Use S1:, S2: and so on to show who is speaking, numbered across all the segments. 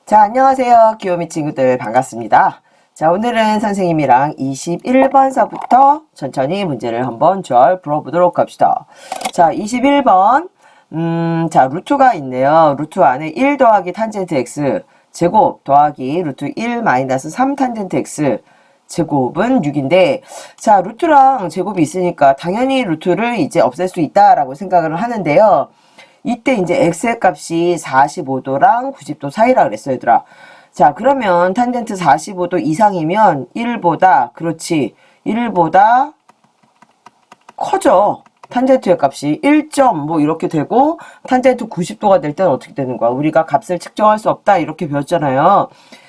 S1: 자, 안녕하세요. 귀요미 친구들 반갑습니다. 자, 오늘은 선생님이랑 21번서부터 천천히 문제를 한번 잘 풀어보도록 합시다. 자, 21번. 자, 루트가 있네요. 루트 안에 1 더하기 탄젠트 x 제곱 더하기 루트 1 마이너스 3 탄젠트 x 제곱은 6인데, 자, 루트랑 제곱이 있으니까 당연히 루트를 이제 없앨 수 있다라고 생각을 하는데요. 이때 이제 x의 값이 45도랑 90도 사이라 그랬어, 얘들아. 자, 그러면 탄젠트 45도 이상이면 1보다, 그렇지, 1보다 커져. 탄젠트의 값이 1점 뭐 이렇게 되고, 탄젠트 90도가 될 때는 어떻게 되는 거야? 우리가 값을 측정할 수 없다 이렇게 배웠잖아요.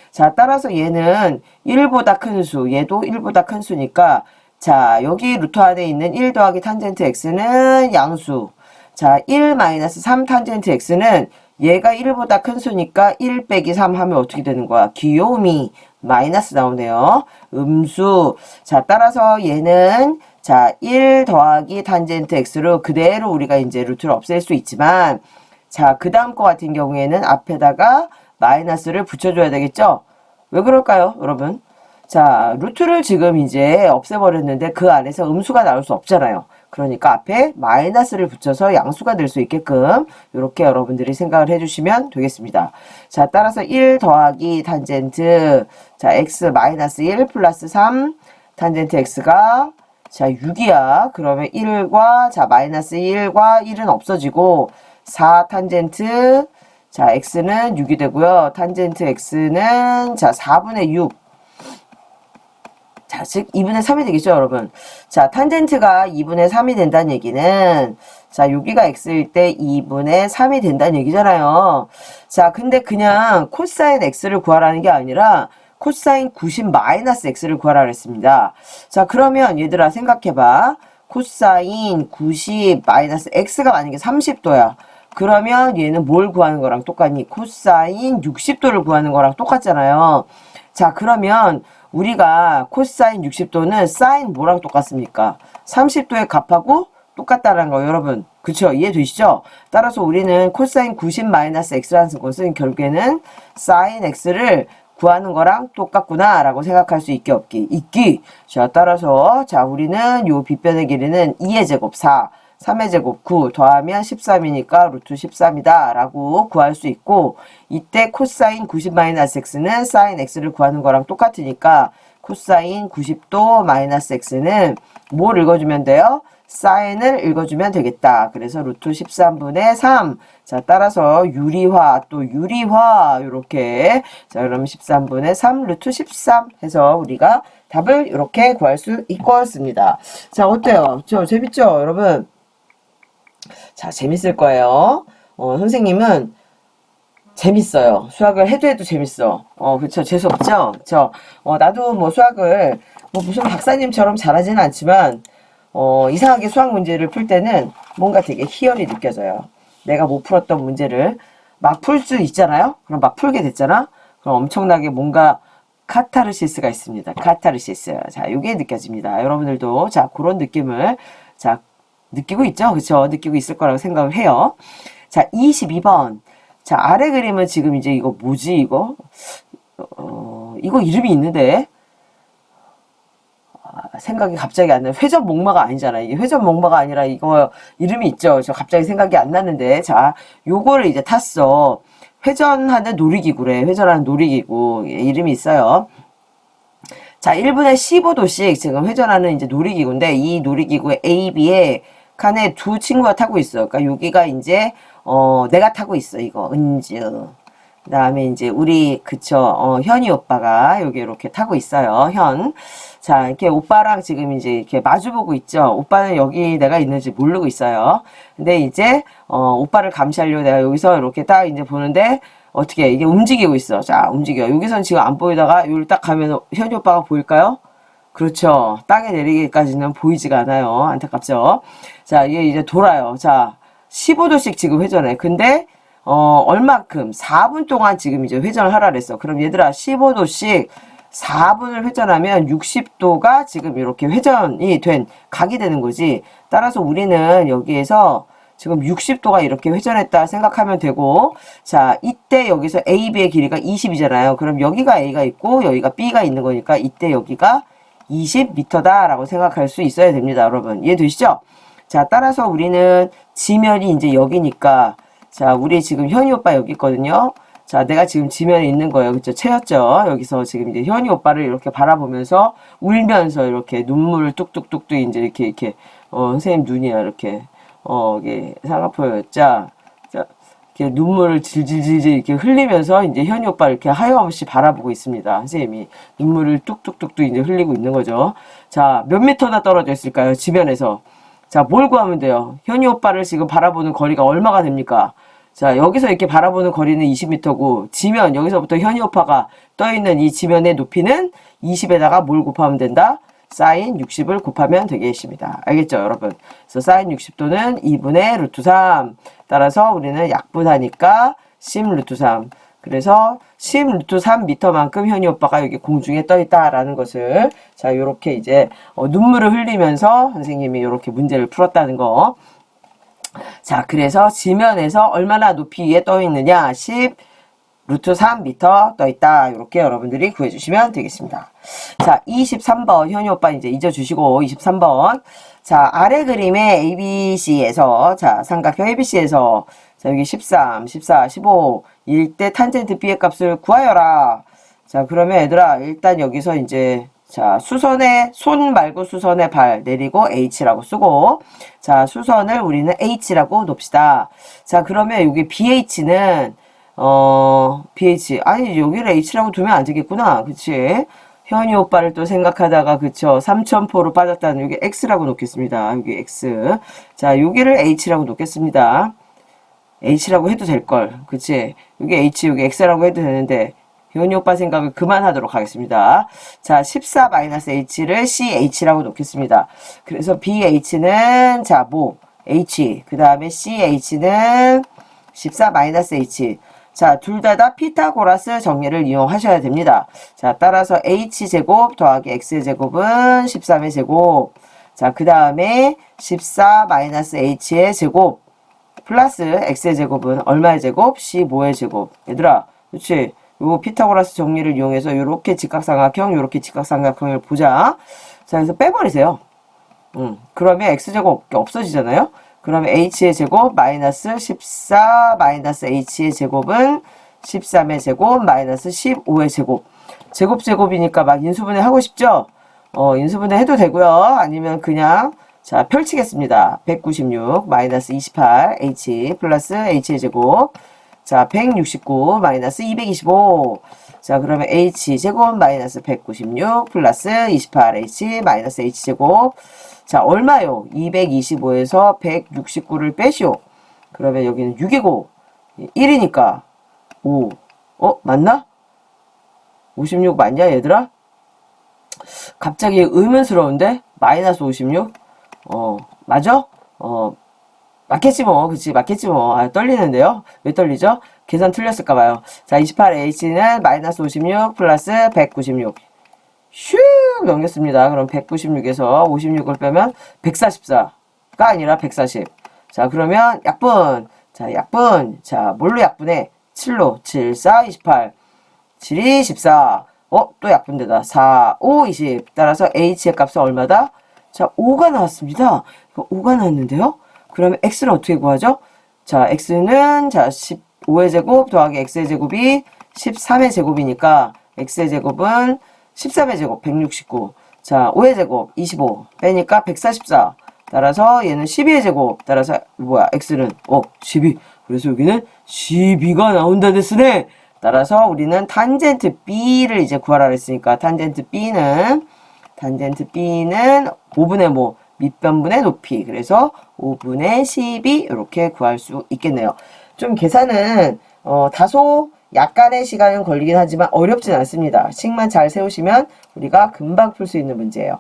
S1: 자, 따라서 얘는 1보다 큰 수, 얘도 1보다 큰 수니까, 자, 여기 루트 안에 있는 1 더하기 탄젠트 x는 양수. 자, 1 마이너스 3 탄젠트 x는 얘가 1보다 큰 수니까 1 빼기 3 하면 어떻게 되는 거야? 귀요미 마이너스 나오네요. 음수. 자, 따라서 얘는 자, 1 더하기 탄젠트 x로 그대로 우리가 이제 루트를 없앨 수 있지만, 자, 그 다음 거 같은 경우에는 앞에다가 마이너스를 붙여줘야 되겠죠? 왜 그럴까요, 여러분? 자, 루트를 지금 이제 없애버렸는데 그 안에서 음수가 나올 수 없잖아요. 그러니까 앞에 마이너스를 붙여서 양수가 될 수 있게끔 이렇게 여러분들이 생각을 해주시면 되겠습니다. 자, 따라서 1 더하기 탄젠트, 자, x 마이너스 1 플러스 3 탄젠트 x가 자 6이야. 그러면 1과 자 마이너스 1과 1은 없어지고 4 탄젠트 자 x는 6이 되고요. 탄젠트 x는 자 4분의 6. 자, 즉 2분의 3이 되겠죠, 여러분. 자, 탄젠트가 2분의 3이 된다는 얘기는 자, 여기가 x일 때 2분의 3이 된다는 얘기잖아요. 자, 근데 그냥 코사인 x를 구하라는 게 아니라 코사인 90 마이너스 x를 구하라 그랬습니다. 자, 그러면 얘들아 생각해봐. 코사인 90 마이너스 x가 만약에 30도야. 그러면 얘는 뭘 구하는 거랑 똑같니? 코사인 60도를 구하는 거랑 똑같잖아요. 자, 그러면 우리가 코사인 60도는 사인 뭐랑 똑같습니까? 30도의 값하고 똑같다는 거 여러분. 그쵸? 이해되시죠? 따라서 우리는 코사인 90 마이너스 x라는 것은 결국에는 사인 x를 구하는 거랑 똑같구나 라고 생각할 수 있기 없기. 있기. 자, 따라서 자 우리는 요 빗변의 길이는 2의 제곱 4 3의 제곱 9 더하면 13이니까 루트 13이다 라고 구할 수 있고, 이때 코사인 90 마이너스 x는 사인 x를 구하는 거랑 똑같으니까 코사인 90도 마이너스 x는 뭘 읽어주면 돼요? 사인을 읽어주면 되겠다. 그래서 루트 13분의 3. 자, 따라서 유리화 또 유리화 요렇게. 자, 그러면 13분의 3 루트 13 해서 우리가 답을 이렇게 구할 수 있겠습니다. 자, 어때요? 재밌죠, 여러분? 자, 재밌을 거예요. 선생님은 재밌어요. 수학을 해도 재밌어. 그쵸. 재수없죠? 나도 뭐 수학을, 무슨 박사님처럼 잘하지는 않지만, 이상하게 수학 문제를 풀 때는 뭔가 되게 희열이 느껴져요. 내가 못 풀었던 문제를 막 풀 수 있잖아요? 그럼 막 풀게 됐잖아? 그럼 엄청나게 뭔가 카타르시스가 있습니다. 카타르시스. 자, 이게 느껴집니다. 여러분들도, 자, 그런 느낌을, 자, 느끼고 있죠? 그쵸? 느끼고 있을 거라고 생각을 해요. 자, 22번. 자, 아래 그림은 지금 이제 이거 뭐지, 이거? 이거 이름이 있는데? 생각이 갑자기 안 나요. 회전 목마가 아니잖아. 이게 회전 목마가 아니라 이거 이름이 있죠. 저 갑자기 생각이 안 나는데. 자, 요거를 이제 탔어. 회전하는 놀이기구래. 회전하는 놀이기구. 이름이 있어요. 자, 1분에 15도씩 지금 회전하는 이제 놀이기구인데, 이 놀이기구의 A, B에 칸에 두 친구가 타고 있어. 그러니까 여기가 이제, 내가 타고 있어. 이거, 은주. 그 다음에 이제 우리, 그쵸, 현이 오빠가 여기 이렇게 타고 있어요. 현. 자, 이렇게 오빠랑 지금 이제 이렇게 마주보고 있죠. 오빠는 여기 내가 있는지 모르고 있어요. 근데 이제, 오빠를 감시하려고 내가 여기서 이렇게 딱 이제 보는데, 어떻게 이게 움직이고 있어. 자, 움직여. 여기선 지금 안 보이다가 여기 딱 가면 현이 오빠가 보일까요? 그렇죠. 땅에 내리기까지는 보이지가 않아요. 안타깝죠. 자, 이게 이제 돌아요. 자, 15도씩 지금 회전해. 근데 얼마큼? 4분 동안 지금 이제 회전을 하라 그랬어. 그럼 얘들아 15도씩 4분을 회전하면 60도가 지금 이렇게 회전이 된 각이 되는 거지. 따라서 우리는 여기에서 지금 60도가 이렇게 회전했다 생각하면 되고, 자, 이때 여기서 AB의 길이가 20이잖아요. 그럼 여기가 A가 있고, 여기가 B가 있는 거니까, 이때 여기가 20m다 라고 생각할 수 있어야 됩니다, 여러분. 이해되시죠? 자, 따라서 우리는 지면이 이제 여기니까, 자, 우리 지금 현이 오빠 여기 있거든요. 자, 내가 지금 지면에 있는 거예요. 그쵸? 채였죠? 여기서 지금 이제 현이 오빠를 이렇게 바라보면서 울면서 이렇게 눈물을 뚝뚝뚝뚝 이제 이렇게, 선생님 눈이야, 이렇게, 이게 쌍꺼풀, 자, 이렇게 눈물을 질질질질 이렇게 흘리면서 이제 현이 오빠를 이렇게 하염없이 바라보고 있습니다. 선생님이 눈물을 뚝뚝뚝뚝 이제 흘리고 있는 거죠. 자, 몇 미터나 떨어져 있을까요? 지면에서. 자, 뭘 구하면 돼요? 현이 오빠를 지금 바라보는 거리가 얼마가 됩니까? 자, 여기서 이렇게 바라보는 거리는 20m고, 지면, 여기서부터 현이 오빠가 떠있는 이 지면의 높이는 20에다가 뭘 곱하면 된다? 사인 60을 곱하면 되겠습니다. 알겠죠, 여러분? 그래서 사인 60도는 2분의 루트 3. 따라서 우리는 약분하니까 10 루트 3. 그래서 10 루트 3m만큼 현이 오빠가 여기 공중에 떠있다라는 것을, 자, 요렇게 이제, 눈물을 흘리면서 선생님이 요렇게 문제를 풀었다는 거. 자, 그래서 지면에서 얼마나 높이 위에 떠 있느냐? 10 루트 3m 떠 있다. 이렇게 여러분들이 구해주시면 되겠습니다. 자, 23번 현이 오빠 이제 잊어주시고 23번. 자, 아래 그림의 ABC에서 자, 삼각형 ABC에서 자, 여기 13, 14, 15 일 때 탄젠트 B의 값을 구하여라. 자, 그러면 얘들아 일단 여기서 이제 자, 수선의 손 말고 수선의 발 내리고 H라고 쓰고, 자, 수선을 우리는 H라고 놉시다. 자, 그러면 여기 BH는 BH 아니 여기를 H라고 두면 안 되겠구나. 그치? 현이 오빠를 또 생각하다가 그쵸? 3000포로 빠졌다는 여기 X라고 놓겠습니다. 여기 X. 자, 여기를 H라고 놓겠습니다. H라고 해도 될걸. 그치? 여기 H, 여기 X라고 해도 되는데 현이 오빠 생각을 그만하도록 하겠습니다. 자, 14-H를 CH라고 놓겠습니다. 그래서 BH는, 자, 뭐, H. 그 다음에 CH는 14-H. 자, 둘 다 피타고라스 정리를 이용하셔야 됩니다. 자, 따라서 H제곱 더하기 X제곱은 13의 제곱. 자, 그 다음에 14-H의 제곱. 플러스 X의 제곱은 얼마의 제곱? 15의 제곱. 얘들아, 그치? 요 피타고라스 정리를 이용해서 요렇게 직각삼각형, 요렇게 직각삼각형을 보자. 자, 그래서 빼버리세요. 그러면 x제곱 없어지잖아요. 그러면 h의 제곱 마이너스 14 마이너스 h의 제곱은 13의 제곱 마이너스 15의 제곱. 제곱이니까 막 인수분해 하고 싶죠? 인수분해 해도 되고요. 아니면 그냥 자, 펼치겠습니다. 196 마이너스 28 h 플러스 h의 제곱. 자, 169 마이너스 225. 자, 그러면 h제곱 마이너스 196 플러스 28h 마이너스 h제곱. 자, 얼마요? 225에서 169를 빼시오. 그러면 여기는 6이고 1이니까 5. 맞나? 56 맞냐, 얘들아? 갑자기 의문스러운데? 마이너스 56? 맞아? 맞겠지 뭐. 그치, 맞겠지 뭐. 아, 떨리는데요? 왜 떨리죠? 계산 틀렸을까봐요. 자, 28H는 마이너스 56 플러스 196. 슉! 넘겼습니다. 그럼 196에서 56을 빼면 144가 아니라 140. 자, 그러면 약분. 자, 약분. 자, 뭘로 약분해? 7로. 7, 4, 28. 7이 14. 또 약분되다. 4, 5, 20. 따라서 H의 값은 얼마다? 자, 5가 나왔습니다. 5가 나왔는데요? 그러면 x를 어떻게 구하죠? 자, x는 자 15의 제곱 더하기 x의 제곱이 13의 제곱이니까 x의 제곱은 13의 제곱 169. 자, 5의 제곱 25 빼니까 144. 따라서 얘는 12의 제곱. 따라서 뭐야? x는 12. 그래서 여기는 12가 나온다 됐으네. 따라서 우리는 탄젠트 B를 이제 구하라 그랬으니까 탄젠트 B는 5분의 뭐 밑변분의 높이. 그래서 5분의 12 이렇게 구할 수 있겠네요. 좀 계산은 다소 약간의 시간은 걸리긴 하지만 어렵진 않습니다. 식만 잘 세우시면 우리가 금방 풀 수 있는 문제예요.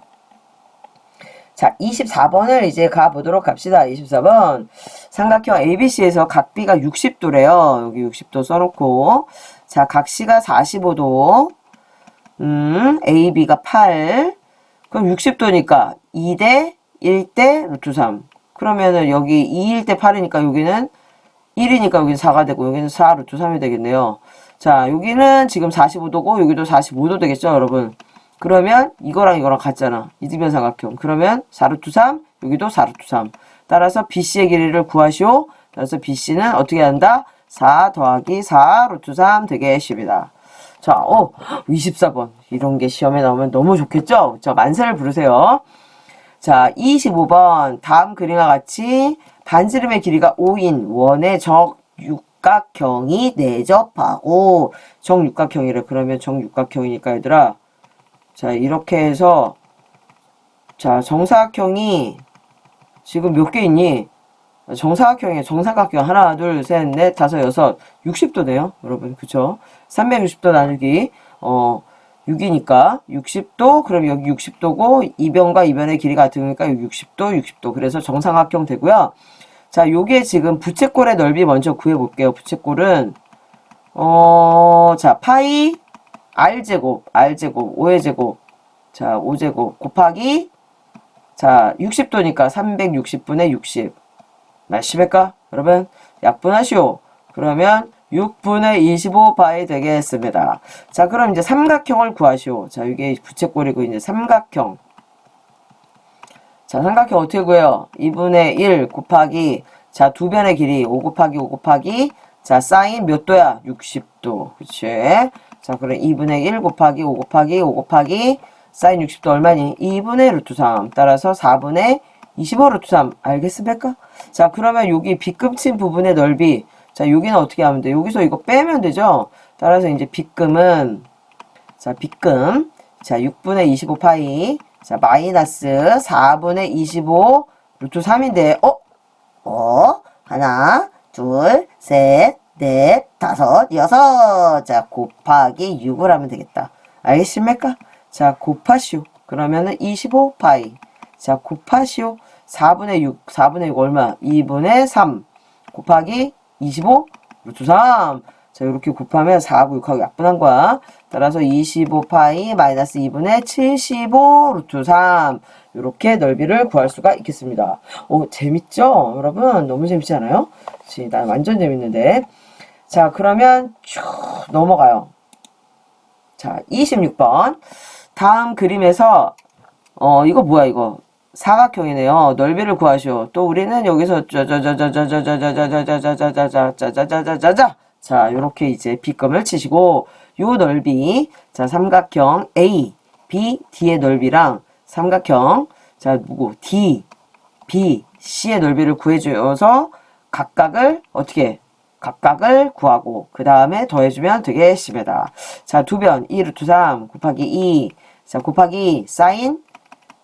S1: 자, 24번을 이제 가보도록 합시다. 24번. 삼각형 ABC에서 각 B가 60도래요. 여기 60도 써놓고. 자, 각 C가 45도. AB가 8. 그럼 60도니까 2대 1대 루트 3. 그러면은 여기 2일 때 8이니까 여기는 1이니까 여기는 4가 되고 여기는 4 루트 3이 되겠네요. 자, 여기는 지금 45도고 여기도 45도 되겠죠, 여러분? 그러면 이거랑 이거랑 같잖아. 이등변 삼각형. 그러면 4 루트 3, 여기도 4 루트 3. 따라서 BC의 길이를 구하시오. 따라서 BC는 어떻게 한다? 4 더하기 4 루트 3 되겠습니다. 자, 24번. 이런 게 시험에 나오면 너무 좋겠죠? 자, 만세를 부르세요. 자, 25번. 다음 그림과 같이 반지름의 길이가 5인 원의 정육각형이 내접하고 정육각형이래. 그러면 정육각형이니까 얘들아. 자, 이렇게 해서 자, 정사각형이 지금 몇 개 있니? 정사각형이에요. 정사각형 하나, 둘, 셋, 넷, 다섯, 여섯, 60도네요. 여러분, 그쵸? 360도 나누기 6이니까 60도, 그럼 여기 60도고 이변과 이변의 길이가 같으니까 여기 60도, 60도. 그래서 정사각형 되고요. 자, 요게 지금 부채꼴의 넓이 먼저 구해볼게요. 부채꼴은 자, 파이 r제곱, 5의 제곱, 자, 5제곱 곱하기 자, 60도니까 360분의 60. 몇십일까? 여러분, 약분하시오. 그러면 6분의 25파이 되겠습니다. 자, 그럼 이제 삼각형을 구하시오. 자, 이게 부채꼴이고, 이제 삼각형. 자, 삼각형 어떻게 구해요? 2분의 1 곱하기, 자, 두 변의 길이, 5 곱하기 5 곱하기, 자, 사인 몇 도야? 60도. 그치? 자, 그럼 2분의 1 곱하기 5 곱하기 5 곱하기, 사인 60도 얼마니? 2분의 루트 3. 따라서 4분의 25 루트 3. 알겠습니까? 자, 그러면 여기 빗금친 부분의 넓이. 자, 여기는 어떻게 하면 돼? 여기서 이거 빼면 되죠? 따라서 이제 빗금은, 자, 빗금. 자, 6분의 25파이. 자, 마이너스 4분의 25 루트 3인데, 하나, 둘, 셋, 넷, 다섯, 여섯. 자, 곱하기 6을 하면 되겠다. 알겠습니까? 자, 곱하시오. 그러면은 25파이. 자, 곱하시오. 4분의 6. 4분의 6 얼마? 2분의 3. 곱하기 25 루트 3. 자, 이렇게 곱하면 4하고 6하고 약분한 거야. 따라서 25파이 마이너스 2분의 75 루트 3. 이렇게 넓이를 구할 수가 있겠습니다. 재밌죠? 여러분, 너무 재밌지 않아요? 그치, 난 완전 재밌는데. 자, 그러면 쭉 넘어가요. 자, 26번. 다음 그림에서 이거 뭐야 이거 사각형이네요. 넓이를 구하시오. 또 우리는 여기서 짜자자자자자자자자자자자자자자자자자자 자, 요렇게 이제 빗금을 치시고 요 넓이 자, 삼각형 A, B, D의 넓이랑 삼각형 자, 누구 D, B, C의 넓이를 구해줘서 각각을 어떻게 각각을 구하고 그 다음에 더해주면 되겠습니다. 자, 두 변 2 루트 3 곱하기 2 자, 곱하기 사인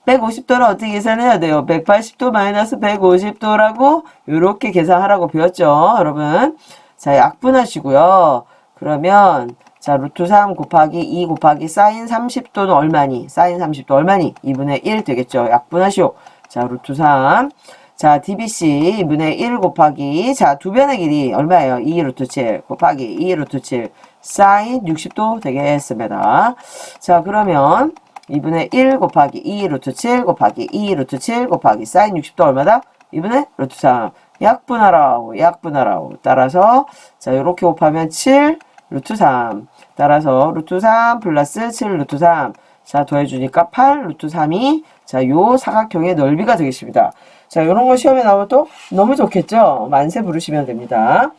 S1: 150도를 어떻게 계산해야 돼요? 180도 마이너스 150도라고 이렇게 계산하라고 배웠죠, 여러분. 자, 약분하시고요. 그러면 자, 루트 3 곱하기 2 곱하기 사인 30도는 얼마니? 사인 30도 얼마니? 2분의 1 되겠죠. 약분하시오. 자, 루트 3. 자, DBC 2분의 1 곱하기 자, 두 변의 길이 얼마예요? 2 루트 7 곱하기 2 루트 7 사인 60도 되겠습니다. 자, 그러면 2분의 1 곱하기 2 루트 7 곱하기 2 루트 7 곱하기 사인 60도 얼마다? 2분의 루트 3. 약분하라고, 약분하라고. 따라서, 자, 요렇게 곱하면 7 루트 3. 따라서, 루트 3 플러스 7 루트 3. 자, 더해주니까 8 루트 3이, 자, 요 사각형의 넓이가 되겠습니다. 자, 요런 거 시험에 나오면 또 너무 좋겠죠? 만세 부르시면 됩니다.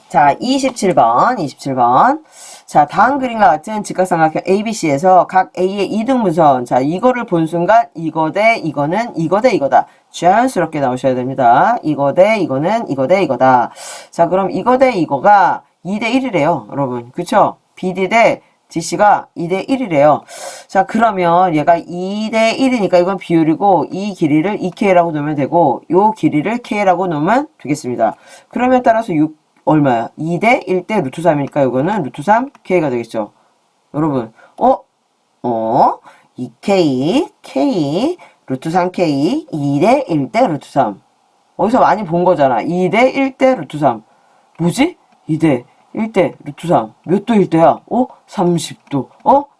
S1: 자, 27번. 자, 다음 그림과 같은 직각삼각형 ABC에서 각 A의 이등분선. 자, 이거를 본 순간 이거 대 이거는 이거 대 이거다. 자연스럽게 나오셔야 됩니다. 이거 대 이거는 이거 대 이거다. 자, 그럼 이거 대 이거가 2대 1이래요. 여러분. 그쵸? BD 대 DC가 2대 1이래요. 자, 그러면 얘가 2대 1이니까 이건 비율이고 이 길이를 2K라고 놓으면 되고 요 길이를 K라고 놓으면 되겠습니다. 그러면 따라서 6 얼마야? 2대 1대 루트 3이니까 이거는 루트 3 K가 되겠죠. 여러분, 2K, K, 루트 3K, 2대 1대 루트 3. 어디서 많이 본 거잖아. 2대 1대 루트 3. 뭐지? 2대 1대 루트 3. 몇 도 1대야? 30도.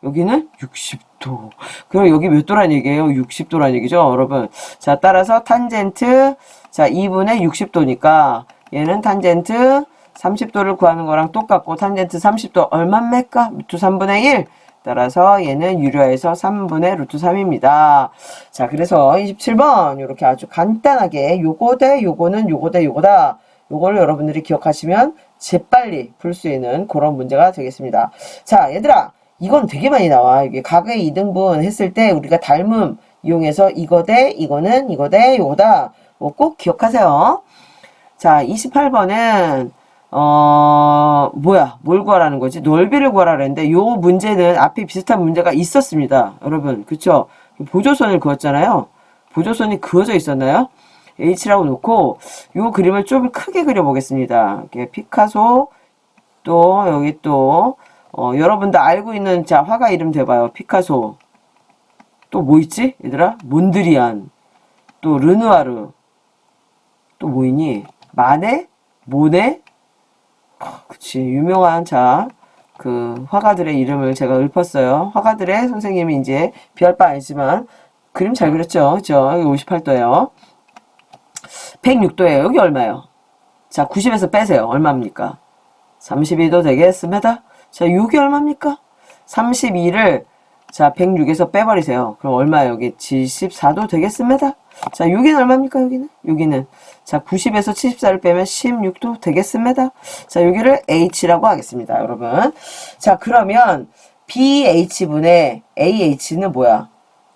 S1: 여기는 60도. 그럼 여기 몇 도란 얘기예요? 60도란 얘기죠, 여러분. 자, 따라서 탄젠트, 자, 2분의 60도니까 얘는 탄젠트 30도를 구하는 거랑 똑같고 탄젠트 30도 얼마입니까? 루트 3분의 1. 따라서 얘는 유료에서 3분의 루트 3입니다. 자, 그래서 27번 이렇게 아주 간단하게 요거 대 요거는 요거 대 요거다. 요거를 여러분들이 기억하시면 재빨리 풀 수 있는 그런 문제가 되겠습니다. 자, 얘들아, 이건 되게 많이 나와. 이게 가의 이등분 했을 때 우리가 닮음 이용해서 이거 대 이거는 이거 대 요거다. 뭐 꼭 기억하세요. 자, 28번은 뭐야? 뭘 구하라는 거지? 넓이를 구하라 그랬는데, 요 문제는 앞에 비슷한 문제가 있었습니다. 여러분, 그쵸? 보조선을 그었잖아요. 보조선이 그어져 있었나요? H라고 놓고, 요 그림을 좀 크게 그려보겠습니다. 이렇게 피카소, 또, 여기 또, 여러분들 알고 있는, 자, 화가 이름 대봐요. 피카소. 또 뭐 있지? 얘들아? 몬드리안. 또, 르누아르. 또 뭐 있니? 마네? 모네? 그치, 유명한, 자, 그, 화가들의 이름을 제가 읊었어요. 화가들의 선생님이 이제, 비할 바 아니지만, 그림 잘 그렸죠? 그죠? 여기 58도예요. 106도예요. 여기 얼마예요? 자, 90에서 빼세요. 얼마입니까? 32도 되겠습니다. 자, 6이 얼마입니까? 32를, 자, 106에서 빼버리세요. 그럼 얼마예요? 여기 74도 되겠습니다. 자, 여기는 얼마입니까? 여기는. 자, 90에서 74를 빼면 16도 되겠습니다. 자, 여기를 H라고 하겠습니다, 여러분. 자, 그러면 BH분의 AH는 뭐야?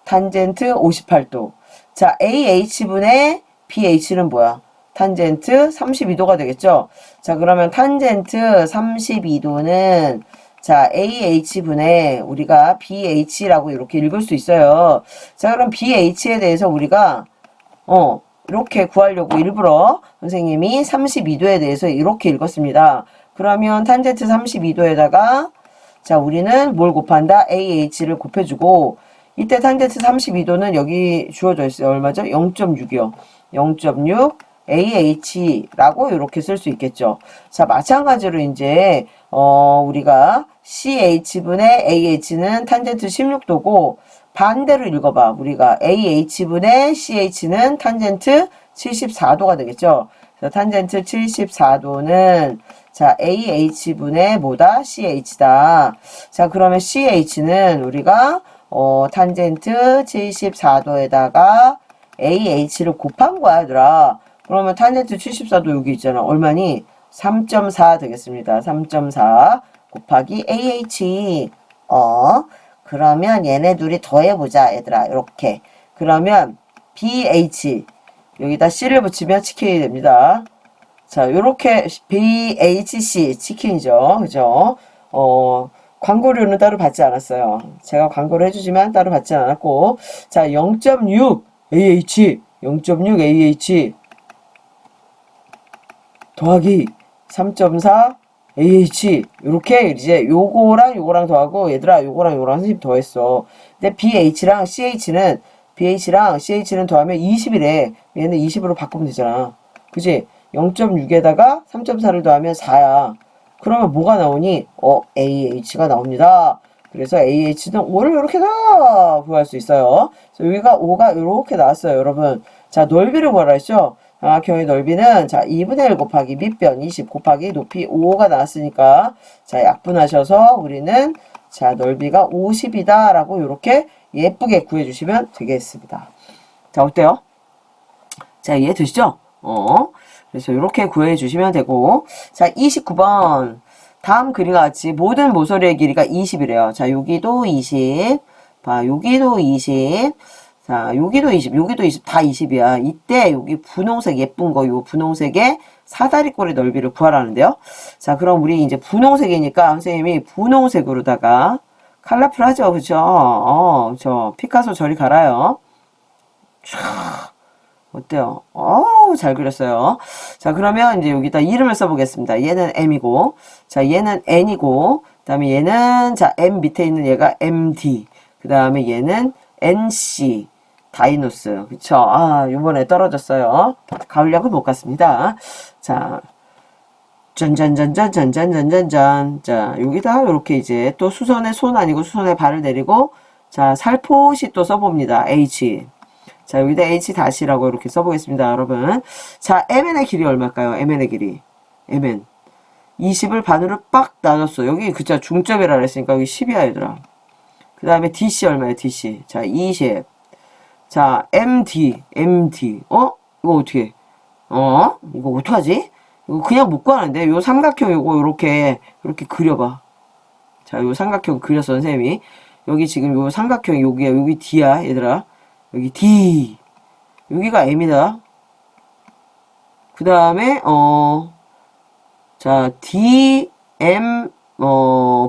S1: 탄젠트 58도. 자, AH분의 BH는 뭐야? 탄젠트 32도가 되겠죠? 자, 그러면 탄젠트 32도는 자, AH분의 우리가 BH라고 이렇게 읽을 수 있어요. 자, 그럼 BH에 대해서 우리가 이렇게 구하려고 일부러 선생님이 32도에 대해서 이렇게 읽었습니다. 그러면 탄젠트 32도에다가 자, 우리는 뭘 곱한다? AH를 곱해주고 이때 탄젠트 32도는 여기 주어져 있어요. 얼마죠? 0.6이요. 0.6 AH라고 이렇게 쓸 수 있겠죠. 자, 마찬가지로 이제 우리가 CH분의 AH는 탄젠트 16도고 반대로 읽어봐. 우리가 AH분의 CH는 탄젠트 74도가 되겠죠. 그래서 탄젠트 74도는 자, AH분의 뭐다? CH다. 자, 그러면 CH는 우리가 탄젠트 74도에다가 AH를 곱한 거야, 얘들아. 그러면 탄젠트 74도 여기 있잖아. 얼마니? 3.4 되겠습니다. 3.4 곱하기 AH. 그러면 얘네 둘이 더해보자, 얘들아. 이렇게. 그러면 BH. 여기다 C를 붙이면 치킨이 됩니다. 자, 요렇게 BHC 치킨이죠. 그죠? 광고료는 따로 받지 않았어요. 제가 광고를 해주지만 따로 받지 않았고. 자, 0.6 AH. 0.6 AH. 더하기 3.4 AH 이렇게 이제 요거랑 더하고 얘들아 요거랑 선생님 더했어. 근데 BH랑 CH는 더하면 20이래. 얘는 20으로 바꾸면 되잖아. 그지? 0.6에다가 3.4를 더하면 4야. 그러면 뭐가 나오니? AH가 나옵니다. 그래서 AH는 5를 이렇게 다 구할 수 있어요. 그래서 여기가 5가 이렇게 나왔어요, 여러분. 자, 넓이를 구하라 했죠? 경의 넓이는 자 2분의 1 곱하기 밑변 20 곱하기 높이 5가 나왔으니까 자 약분하셔서 우리는 자 넓이가 50이다 라고 이렇게 예쁘게 구해주시면 되겠습니다. 자 어때요? 자 이해되시죠? 그래서 이렇게 구해주시면 되고 자 29번 다음 그림과 같이 모든 모서리의 길이가 20이래요. 자 여기도 20 봐 여기도 20 자, 여기도 20, 여기도 20, 다 20이야. 이때 여기 분홍색 예쁜 거, 요 분홍색의 사다리꼴의 넓이를 구하라는데요. 자, 그럼 우리 이제 분홍색이니까 선생님이 분홍색으로다가 컬러풀 하죠. 그죠? 피카소 저리 가라요. 촤, 어때요? 잘 그렸어요. 자, 그러면 이제 여기다 이름을 써보겠습니다. 얘는 M이고, 자, 얘는 N이고, 그 다음에 얘는, 자, M 밑에 있는 얘가 MD, 그 다음에 얘는 NC, 다이노스. 그쵸? 요번에 떨어졌어요. 가을야구 못 갔습니다. 자, 짠짠짠짠짠짠짠짠. 자, 여기다 이렇게 이제 또 수선에 손 아니고 수선에 발을 내리고, 자, 살포시 또 써봅니다. H. 자, 여기다 H 다시라고 이렇게 써보겠습니다, 여러분. 자, MN의 길이 얼마일까요? MN의 길이. MN. 20을 반으로 빡 나눴어. 여기 그자 중점이라 그랬으니까 여기 10이야, 얘들아. 그 다음에 DC 얼마예요, DC? 자, 20. 자, MD. 이거 어떻게? 이거 어떡하지? 이거 그냥 못 구하는데, 요 삼각형 요거 이렇게 그려봐. 자, 요 삼각형 그렸어, 선생님이. 여기 지금 요 삼각형 여기야, 여기 D야, 얘들아. 여기 D. 여기가 M이다. 그 다음에, 자, D, M,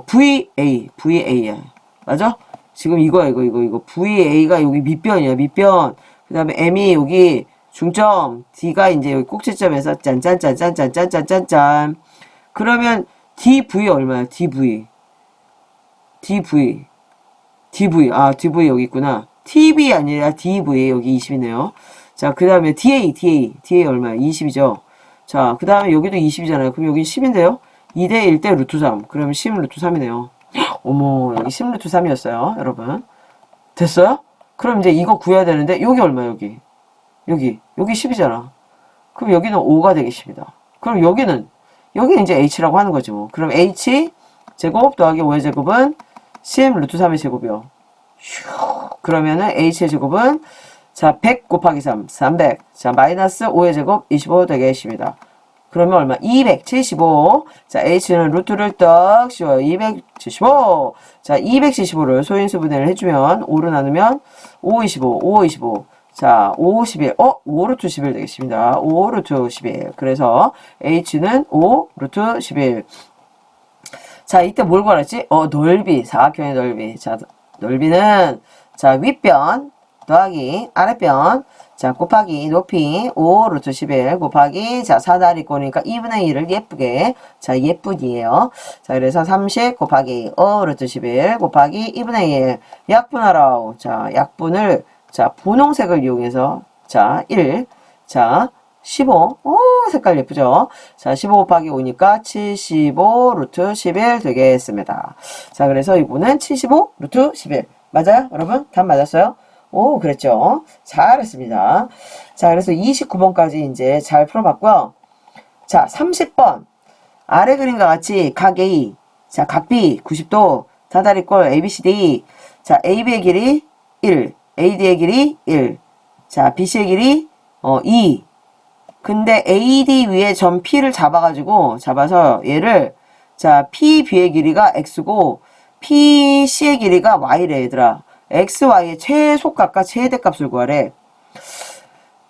S1: VA야. 맞아? 지금 이거야, 이거. VA가 여기 밑변이야, 밑변. 그 다음에 M이 여기 중점, D가 이제 여기 꼭지점에서 짠짠짠짠짠짠짠짠. 그러면 DV 얼마야? DV. DV 여기 있구나. TV 아니라 DV 여기 20이네요. 자, 그 다음에 DA 얼마야? 20이죠. 자, 그 다음에 여기도 20이잖아요. 그럼 여기 10인데요? 2대 1대 루트 3. 그러면 10 루트 3이네요. 어머, 여기 10 루트 3이었어요, 여러분. 됐어요? 그럼 이제 이거 구해야 되는데, 여기 얼마야, 여기 10이잖아. 그럼 여기는 5가 되겠습니다. 그럼 여기는 이제 H라고 하는 거지 뭐. 그럼 H 제곱 더하기 5의 제곱은 10 루트 3의 제곱이요. 그러면은 H의 제곱은 자, 100 곱하기 3, 300. 자, 마이너스 5의 제곱 25 되겠습니다. 그러면 얼마? 275. 자, H는 루트를 떡 씌워요. 275. 자, 275를 소인수 분해를 해주면 5로 나누면 5, 25, 5, 25. 자, 5, 11. 5 루트 11 되겠습니다. 5 루트 11. 그래서 H는 5 루트 11. 자, 이때 뭘 구하랬지? 넓이. 사각형의 넓이. 자, 넓이는 자, 윗변 더하기 아랫변 자 곱하기 높이 5 루트 11 곱하기 자 사다리꼴이니까 2분의 1을 예쁘게 자 예쁘기에요. 자 그래서 30 곱하기 5 루트 11 곱하기 2분의 1 약분하라. 자 약분을 자 분홍색을 이용해서 자 1 자 15 색깔 예쁘죠. 자 15 곱하기 5니까 75 루트 11 되겠습니다. 자 그래서 이거는 75 루트 11 맞아요 여러분? 답 맞았어요? 오, 그랬죠. 잘했습니다. 자, 그래서 29번까지 이제 잘 풀어봤고요. 자, 30번. 아래 그림과 같이 각 A, 자, 각 B 90도, 사다리꼴 ABCD. 자, AB의 길이 1, AD의 길이 1. 자, BC의 길이 2. 근데 AD 위에 점 P를 잡아서 얘를 자, PB의 길이가 X고 PC의 길이가 Y래, 얘들아. x, y의 최소값과 최대값을 구하래.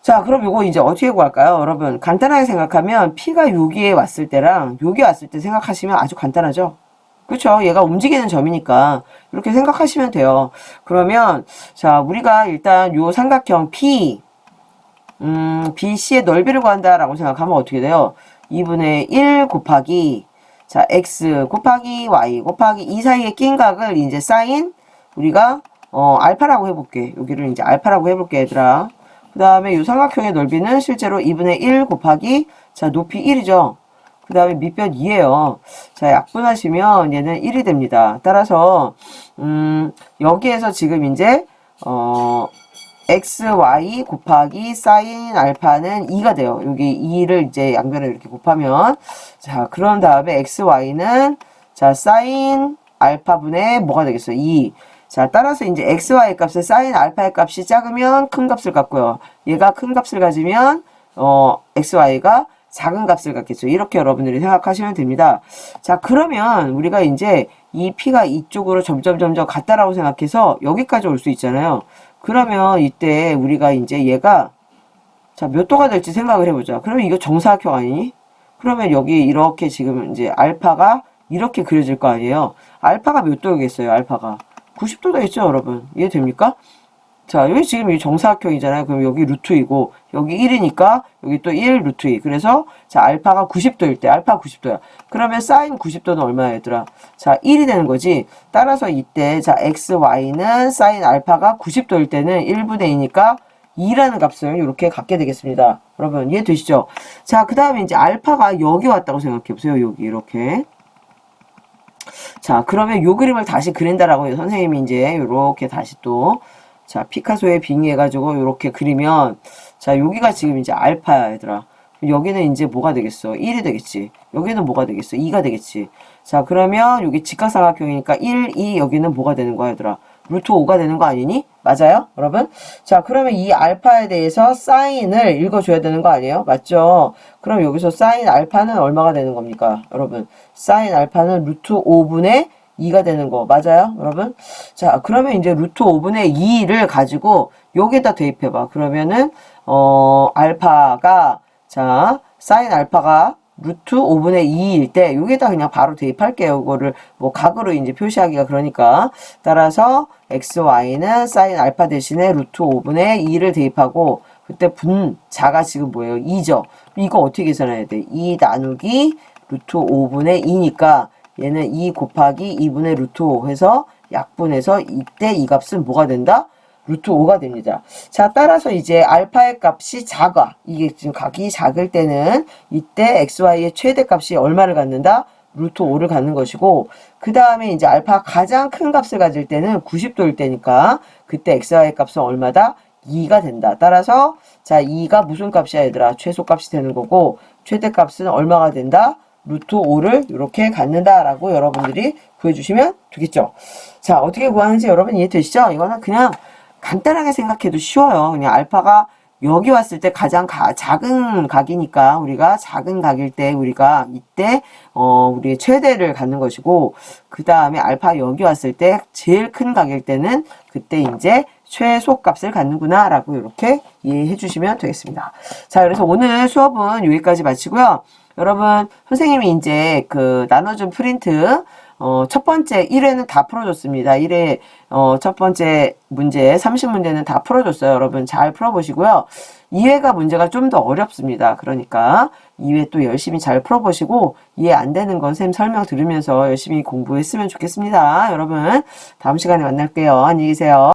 S1: 자, 그럼 이거 이제 어떻게 구할까요? 여러분, 간단하게 생각하면 P가 여기에 왔을 때랑 여기 왔을 때 생각하시면 아주 간단하죠? 그렇죠? 얘가 움직이는 점이니까 이렇게 생각하시면 돼요. 그러면 자, 우리가 일단 요 삼각형 P BC의 넓이를 구한다라고 생각하면 어떻게 돼요? 2분의 1 곱하기 자, x 곱하기 y 곱하기 이 사이에 낀 각을 이제 사인 우리가 알파라고 해볼게. 여기를 이제 알파라고 해볼게, 얘들아. 그 다음에 이 삼각형의 넓이는 실제로 2분의 1 곱하기, 자, 높이 1이죠. 그 다음에 밑변 2예요. 자, 약분하시면 얘는 1이 됩니다. 따라서, 여기에서 지금 이제, x, y 곱하기 사인 알파는 2가 돼요. 여기 2를 이제 양변에 이렇게 곱하면. 자, 그런 다음에 x, y는, 자, 사인 알파분의 뭐가 되겠어요? 2. 자, 따라서 이제 xy 값의 사인 알파의 값이 작으면 큰 값을 갖고요. 얘가 큰 값을 가지면 xy가 작은 값을 갖겠죠. 이렇게 여러분들이 생각하시면 됩니다. 자, 그러면 우리가 이제 이 p가 이쪽으로 점점 갔다라고 생각해서 여기까지 올 수 있잖아요. 그러면 이때 우리가 이제 얘가 자, 몇 도가 될지 생각을 해보자. 그러면 이거 정사각형 아니니? 그러면 여기 이렇게 지금 이제 알파가 이렇게 그려질 거 아니에요. 알파가 몇 도겠어요, 알파가? 90도 되겠죠, 여러분? 이해됩니까? 자, 여기 지금 이 정사각형이잖아요. 그럼 여기 루트이고, 여기 1이니까, 여기 또 1 루트 2. 그래서, 자, 알파가 90도일 때, 알파 90도야. 그러면 사인 90도는 얼마야, 얘들아? 자, 1이 되는 거지. 따라서 이때, 자, x, y는 사인 알파가 90도일 때는 1분의 2니까 2라는 값을 이렇게 갖게 되겠습니다. 여러분 이해되시죠? 자, 그 다음에 이제 알파가 여기 왔다고 생각해 보세요. 여기 이렇게. 자, 그러면 요 그림을 다시 그린다라고 선생님이 이제 요렇게 다시 또, 자, 피카소에 빙의해가지고 요렇게 그리면, 자, 여기가 지금 이제 알파야, 얘들아. 여기는 이제 뭐가 되겠어? 1이 되겠지. 여기는 뭐가 되겠어? 2가 되겠지. 자, 그러면 여기 직각삼각형이니까 1, 2, 여기는 뭐가 되는 거야, 얘들아? 루트 5가 되는 거 아니니? 맞아요? 여러분? 자, 그러면 이 알파에 대해서 사인을 읽어줘야 되는 거 아니에요? 맞죠? 그럼 여기서 사인 알파는 얼마가 되는 겁니까? 여러분, 사인 알파는 루트 5분의 2가 되는 거 맞아요? 여러분? 자, 그러면 이제 루트 5분의 2를 가지고 여기에다 대입해봐. 그러면은 알파가, 자, 사인 알파가 루트 5분의 2일 때 여기에다 그냥 바로 대입할게요. 이거를 뭐 각으로 이제 표시하기가 그러니까. 따라서 xy는 사인 알파 대신에 루트 5분의 2를 대입하고, 그때 분자가 지금 뭐예요? 2죠. 이거 어떻게 계산해야 돼? 2 나누기 루트 5분의 2니까 얘는 2 곱하기 2분의 루트 5 해서 약분해서 이때 이 값은 뭐가 된다? 루트 5가 됩니다. 자, 따라서 이제 알파의 값이 작아. 이게 지금 각이 작을 때는 이때 xy의 최대값이 얼마를 갖는다? 루트 5를 갖는 것이고, 그 다음에 이제 알파가 가장 큰 값을 가질 때는 90도일 때니까 그때 xy의 값은 얼마다? 2가 된다. 따라서 자, 2가 무슨 값이야, 얘들아? 최소값이 되는 거고, 최대값은 얼마가 된다? 루트 5를 이렇게 갖는다라고 여러분들이 구해주시면 되겠죠. 자, 어떻게 구하는지 여러분 이해되시죠? 이거는 그냥 간단하게 생각해도 쉬워요. 그냥 알파가 여기 왔을 때 가장 작은 각이니까 우리가 작은 각일 때 우리가 이때 우리의 최대를 갖는 것이고, 그 다음에 알파 여기 왔을 때 제일 큰 각일 때는 그때 이제 최소값을 갖는구나 라고 이렇게 이해해 주시면 되겠습니다. 자, 그래서 오늘 수업은 여기까지 마치고요. 여러분, 선생님이 이제 그 나눠준 프린트 첫 번째 1회는 다 풀어줬습니다. 1회 첫 번째 문제 30문제는 다 풀어줬어요. 여러분 잘 풀어보시고요. 2회가 문제가 좀 더 어렵습니다. 그러니까 2회 또 열심히 잘 풀어보시고, 이해 안 되는 건 쌤 설명 들으면서 열심히 공부했으면 좋겠습니다. 여러분 다음 시간에 만날게요. 안녕히 계세요.